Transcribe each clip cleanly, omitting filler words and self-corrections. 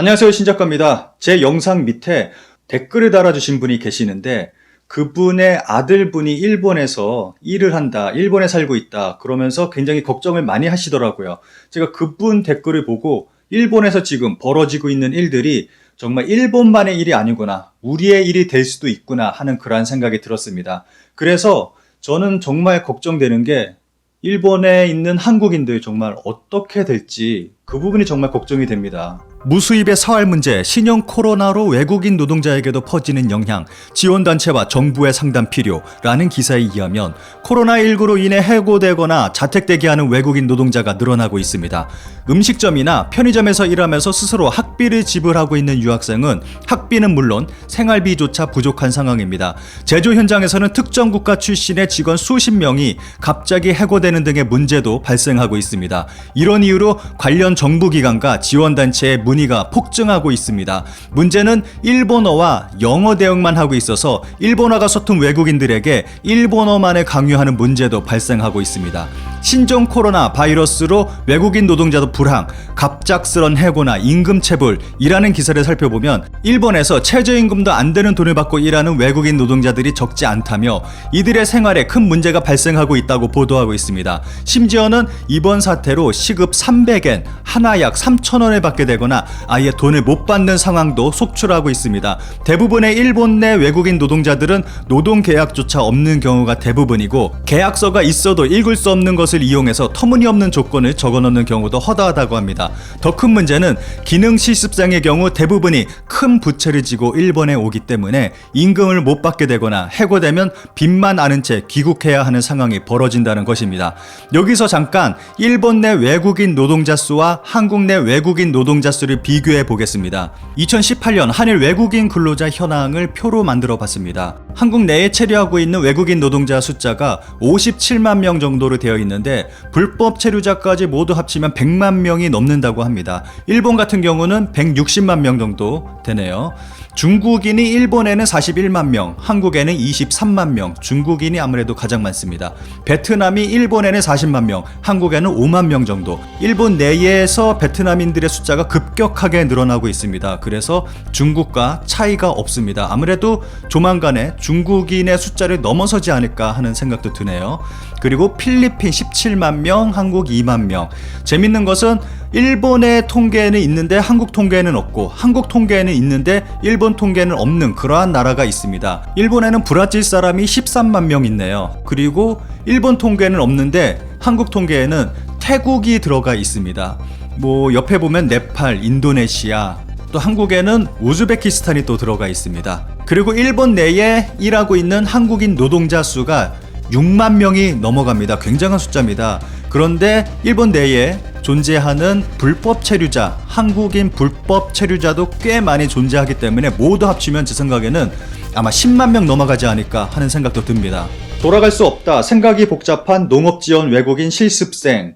안녕하세요, 신작가입니다. 제 영상 밑에 댓글을 달아주신 분이 계시는데 그분의 아들분이 일본에서 일을 한다, 일본에 살고 있다 그러면서 굉장히 걱정을 많이 하시더라고요. 제가 그분 댓글을 보고 일본에서 지금 벌어지고 있는 일들이 정말 일본만의 일이 아니구나, 우리의 일이 될 수도 있구나 하는 그러한 생각이 들었습니다. 그래서 저는 정말 걱정되는 게 일본에 있는 한국인들 정말 어떻게 될지 그 부분이 정말 걱정이 됩니다. 무수입의 사활 문제, 신형 코로나로 외국인 노동자에게도 퍼지는 영향, 지원단체와 정부의 상담 필요라는 기사에 의하면 코로나19로 인해 해고되거나 자택되게 하는 외국인 노동자가 늘어나고 있습니다. 음식점이나 편의점에서 일하면서 스스로 학비를 지불하고 있는 유학생은 학비는 물론 생활비조차 부족한 상황입니다. 제조 현장에서는 특정 국가 출신의 직원 수십 명이 갑자기 해고되는 등의 문제도 발생하고 있습니다. 이런 이유로 관련 정부기관과 지원단체의 문의가 폭증하고 있습니다. 문제는 일본어와 영어 대응만 하고 있어서 일본어가 서툰 외국인들에게 일본어만을 강요하는 문제도 발생하고 있습니다. 신종 코로나 바이러스로 외국인 노동자도 불황, 갑작스런 해고나 임금 체불이라는 기사를 살펴보면 일본에서 최저임금도 안 되는 돈을 받고 일하는 외국인 노동자들이 적지 않다며 이들의 생활에 큰 문제가 발생하고 있다고 보도하고 있습니다. 심지어는 이번 사태로 시급 300엔, 하나 약 3,000원을 받게 되거나 아예 돈을 못 받는 상황도 속출하고 있습니다. 대부분의 일본 내 외국인 노동자들은 노동계약조차 없는 경우가 대부분이고 계약서가 있어도 읽을 수 없는 것을 이용해서 터무니없는 조건을 적어놓는 경우도 허다하다고 합니다. 더 큰 문제는 기능 실습생의 경우 대부분이 큰 부채를 지고 일본에 오기 때문에 임금을 못 받게 되거나 해고되면 빚만 아는 채 귀국해야 하는 상황이 벌어진다는 것입니다. 여기서 잠깐 일본 내 외국인 노동자 수와 한국 내 외국인 노동자 수를 비교해 보겠습니다. 2018년 한일 외국인 근로자 현황을 표로 만들어 봤습니다. 한국 내에 체류하고 있는 외국인 노동자 숫자가 57만 명 정도로 되어 있는데 불법 체류자까지 모두 합치면 100만 명이 넘는다고 합니다. 일본 같은 경우는 160만 명 정도 되네요. 중국인이 일본에는 41만 명, 한국에는 23만 명, 중국인이 아무래도 가장 많습니다. 베트남이 일본에는 40만 명, 한국에는 5만 명 정도. 일본 내에서 베트남인들의 숫자가 급격하게 늘어나고 있습니다. 그래서 중국과 차이가 없습니다. 아무래도 조만간에 중국인의 숫자를 넘어서지 않을까 하는 생각도 드네요. 그리고 필리핀 17만 명, 한국 2만 명. 재밌는 것은 일본의 통계에는 있는데 한국 통계에는 없고 한국 통계에는 있는데 일본 통계는 없는 그러한 나라가 있습니다. 일본에는 브라질 사람이 13만 명 있네요. 그리고 일본 통계는 없는데 한국 통계에는 태국이 들어가 있습니다. 옆에 보면 네팔, 인도네시아, 또 한국에는 우즈베키스탄이 또 들어가 있습니다. 그리고 일본 내에 일하고 있는 한국인 노동자 수가 6만 명이 넘어갑니다. 굉장한 숫자입니다. 그런데 일본 내에 존재하는 불법 체류자, 한국인 불법 체류자도 꽤 많이 존재하기 때문에 모두 합치면 제 생각에는 아마 10만 명 넘어가지 않을까 하는 생각도 듭니다. 돌아갈 수 없다, 생각이 복잡한 농업지원 외국인 실습생,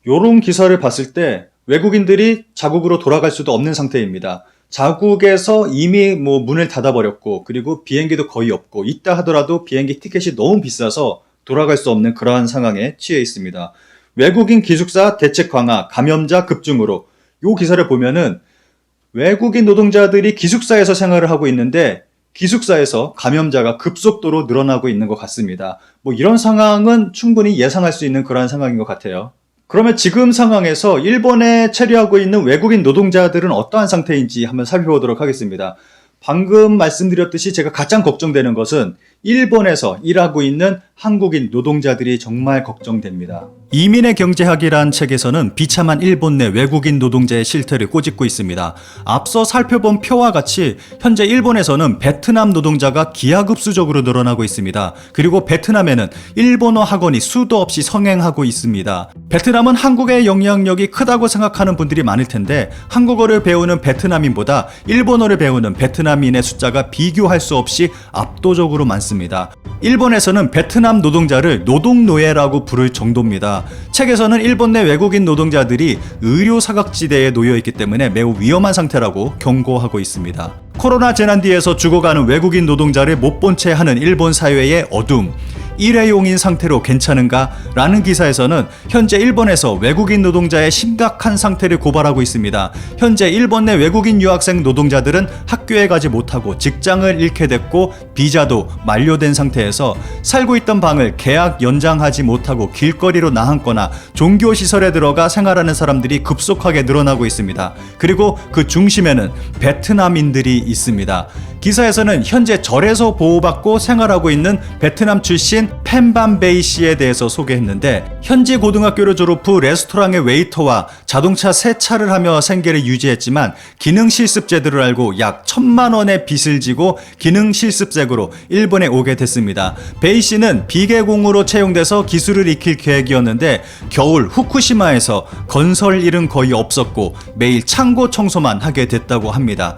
요런 기사를 봤을 때 외국인들이 자국으로 돌아갈 수도 없는 상태입니다. 자국에서 이미 문을 닫아버렸고 그리고 비행기도 거의 없고 있다 하더라도 비행기 티켓이 너무 비싸서 돌아갈 수 없는 그러한 상황에 처해 있습니다. 외국인 기숙사 대책 강화, 감염자 급증으로, 이 기사를 보면은 외국인 노동자들이 기숙사에서 생활을 하고 있는데 기숙사에서 감염자가 급속도로 늘어나고 있는 것 같습니다. 이런 상황은 충분히 예상할 수 있는 그러한 상황인 것 같아요. 그러면 지금 상황에서 일본에 체류하고 있는 외국인 노동자들은 어떠한 상태인지 한번 살펴보도록 하겠습니다. 방금 말씀드렸듯이 제가 가장 걱정되는 것은 일본에서 일하고 있는 한국인 노동자들이 정말 걱정됩니다. 이민의 경제학이란 책에서는 비참한 일본 내 외국인 노동자의 실태를 꼬집고 있습니다. 앞서 살펴본 표와 같이 현재 일본에서는 베트남 노동자가 기하급수적으로 늘어나고 있습니다. 그리고 베트남에는 일본어 학원이 수도 없이 성행하고 있습니다. 베트남은 한국의 영향력이 크다고 생각하는 분들이 많을 텐데 한국어를 배우는 베트남인보다 일본어를 배우는 베트남인의 숫자가 비교할 수 없이 압도적으로 많습니다. 일본에서는 베트남 노동자를 노동노예라고 부를 정도입니다. 책에서는 일본 내 외국인 노동자들이 의료 사각지대에 놓여 있기 때문에 매우 위험한 상태라고 경고하고 있습니다. 코로나 재난 뒤에서 죽어가는 외국인 노동자를 못 본 채 하는 일본 사회의 어둠, 일회용인 상태로 괜찮은가? 라는 기사에서는 현재 일본에서 외국인 노동자의 심각한 상태를 고발하고 있습니다. 현재 일본 내 외국인 유학생 노동자들은 학교에 가지 못하고 직장을 잃게 됐고 비자도 만료된 상태에서 살고 있던 방을 계약 연장하지 못하고 길거리로 나앉거나 종교시설에 들어가 생활하는 사람들이 급속하게 늘어나고 있습니다. 그리고 그 중심에는 베트남인들이 있습니다. 기사에서는 현재 절에서 보호받고 생활하고 있는 베트남 출신 펜반베이 씨에 대해서 소개했는데, 현지 고등학교를 졸업 후 레스토랑의 웨이터와 자동차 세차를 하며 생계를 유지했지만 기능 실습 제도를 알고 약 1,000만 원의 빚을 지고 기능 실습생으로 일본에 오게 됐습니다. 베이 씨는 비계공으로 채용돼서 기술을 익힐 계획이었는데 겨울 후쿠시마에서 건설 일은 거의 없었고 매일 창고 청소만 하게 됐다고 합니다.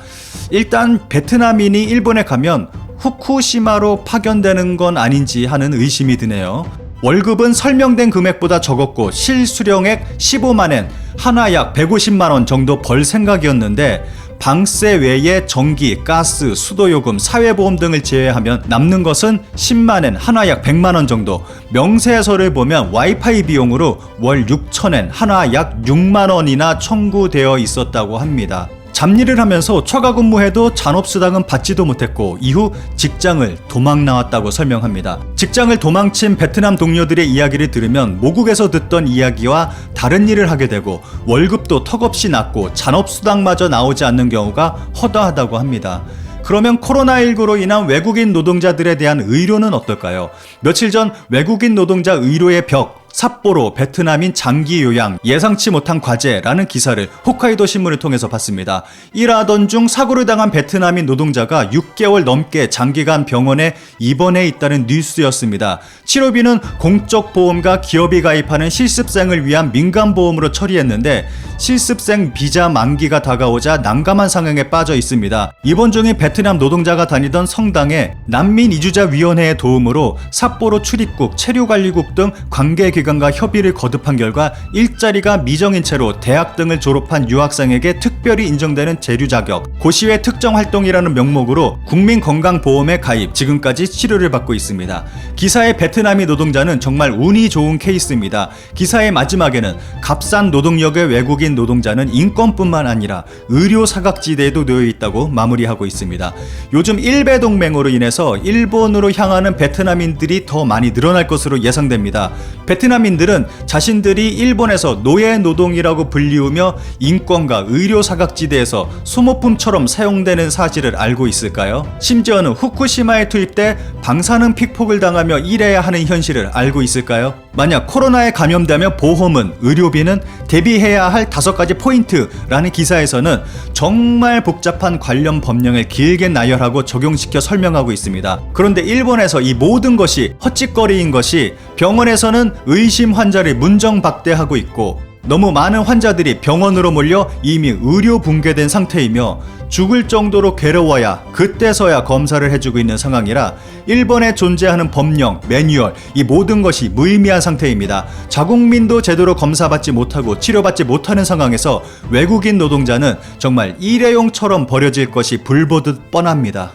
일단 베트남인이 일본에 가면 후쿠시마로 파견되는 건 아닌지 하는 의심이 드네요. 월급은 설명된 금액보다 적었고 실수령액 15만엔, 하나 약 150만원 정도 벌 생각이었는데 방세 외에 전기, 가스, 수도요금, 사회보험 등을 제외하면 남는 것은 10만엔, 하나 약 100만원 정도. 명세서를 보면 와이파이 비용으로 월 6천엔, 하나 약 6만원이나 청구되어 있었다고 합니다. 잡일을 하면서 초과 근무해도 잔업수당은 받지도 못했고 이후 직장을 도망 나왔다고 설명합니다. 직장을 도망친 베트남 동료들의 이야기를 들으면 모국에서 듣던 이야기와 다른 일을 하게 되고 월급도 턱없이 낮고 잔업수당마저 나오지 않는 경우가 허다하다고 합니다. 그러면 코로나19로 인한 외국인 노동자들에 대한 의료는 어떨까요? 며칠 전 외국인 노동자 의료의 벽, 삿포로 베트남인 장기 요양, 예상치 못한 과제라는 기사를 홋카이도 신문을 통해서 봤습니다. 일하던 중 사고를 당한 베트남인 노동자가 6개월 넘게 장기간 병원에 입원해 있다는 뉴스였습니다. 치료비는 공적 보험과 기업이 가입하는 실습생을 위한 민간보험으로 처리했는데 실습생 비자 만기가 다가오자 난감한 상황에 빠져 있습니다. 입원 중인 베트남 노동자가 다니던 성당에 난민이주자위원회의 도움으로 삿포로 출입국, 체류관리국 등 관계기관과 협의를 거듭한 결과 일자리가 미정인 채로 대학 등을 졸업한 유학생에게 특별히 인정되는 재류 자격, 고시외 특정 활동이라는 명목으로 국민건강보험에 가입, 지금까지 치료를 받고 있습니다. 기사의 베트남이 노동자는 정말 운이 좋은 케이스입니다. 기사의 마지막에는 값싼 노동력의 외국인 노동자는 인권뿐만 아니라 의료 사각지대에도 놓여 있다고 마무리하고 있습니다. 요즘 일베 동맹으로 인해서 일본으로 향하는 베트남인들이 더 많이 늘어날 것으로 예상됩니다. 베트남인들은 자신들이 일본에서 노예 노동이라고 불리우며 인권과 의료 사각지대에서 소모품처럼 사용되는 사실을 알고 있을까요? 심지어는 후쿠시마에 투입돼 방사능 픽폭을 당하며 일해야 하는 현실을 알고 있을까요? 만약 코로나에 감염되면 보험은, 의료비는 대비해야 할 5가지 포인트라는 기사에서는 정말 복잡한 관련 법령을 길게 나열하고 적용시켜 설명하고 있습니다. 그런데 일본에서 이 모든 것이 헛짓거리인 것이 병원에서는 의심 환자를 문정박대하고 있고 너무 많은 환자들이 병원으로 몰려 이미 의료 붕괴된 상태이며 죽을 정도로 괴로워야 그때서야 검사를 해주고 있는 상황이라 일본에 존재하는 법령, 매뉴얼, 이 모든 것이 무의미한 상태입니다. 자국민도 제대로 검사받지 못하고 치료받지 못하는 상황에서 외국인 노동자는 정말 일회용처럼 버려질 것이 불보듯 뻔합니다.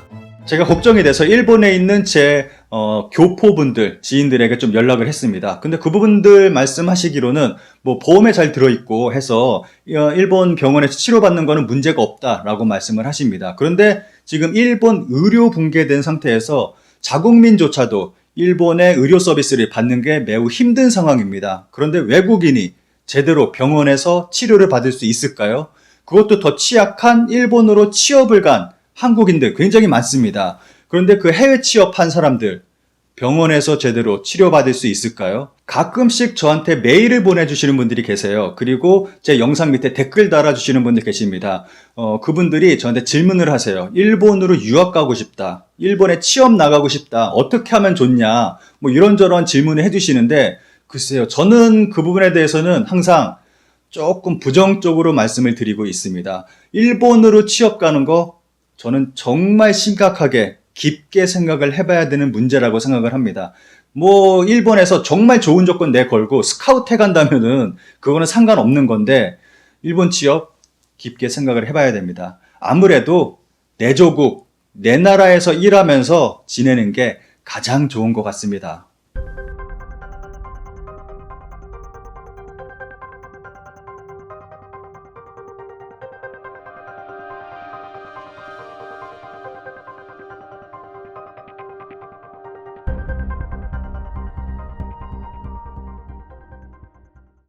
제가 걱정이 돼서 일본에 있는 제 교포분들, 지인들에게 좀 연락을 했습니다. 근데 그 부분들 말씀하시기로는 뭐 보험에 잘 들어있고 해서 일본 병원에서 치료받는 거는 문제가 없다라고 말씀을 하십니다. 그런데 지금 일본 의료 붕괴된 상태에서 자국민조차도 일본의 의료 서비스를 받는 게 매우 힘든 상황입니다. 그런데 외국인이 제대로 병원에서 치료를 받을 수 있을까요? 그것도 더 취약한 일본으로 취업을 간 한국인들 굉장히 많습니다. 그런데 그 해외 취업한 사람들 병원에서 제대로 치료받을 수 있을까요? 가끔씩 저한테 메일을 보내주시는 분들이 계세요. 그리고 제 영상 밑에 댓글 달아주시는 분들 계십니다. 그분들이 저한테 질문을 하세요. 일본으로 유학 가고 싶다. 일본에 취업 나가고 싶다. 어떻게 하면 좋냐. 뭐 이런저런 질문을 해주시는데 글쎄요. 저는 그 부분에 대해서는 항상 조금 부정적으로 말씀을 드리고 있습니다. 일본으로 취업 가는 거 저는 정말 심각하게 깊게 생각을 해봐야 되는 문제라고 생각을 합니다. 뭐 일본에서 정말 좋은 조건 내걸고 스카우트 해간다면은 그거는 상관없는 건데 일본 취업 깊게 생각을 해봐야 됩니다. 아무래도 내 조국, 내 나라에서 일하면서 지내는 게 가장 좋은 것 같습니다.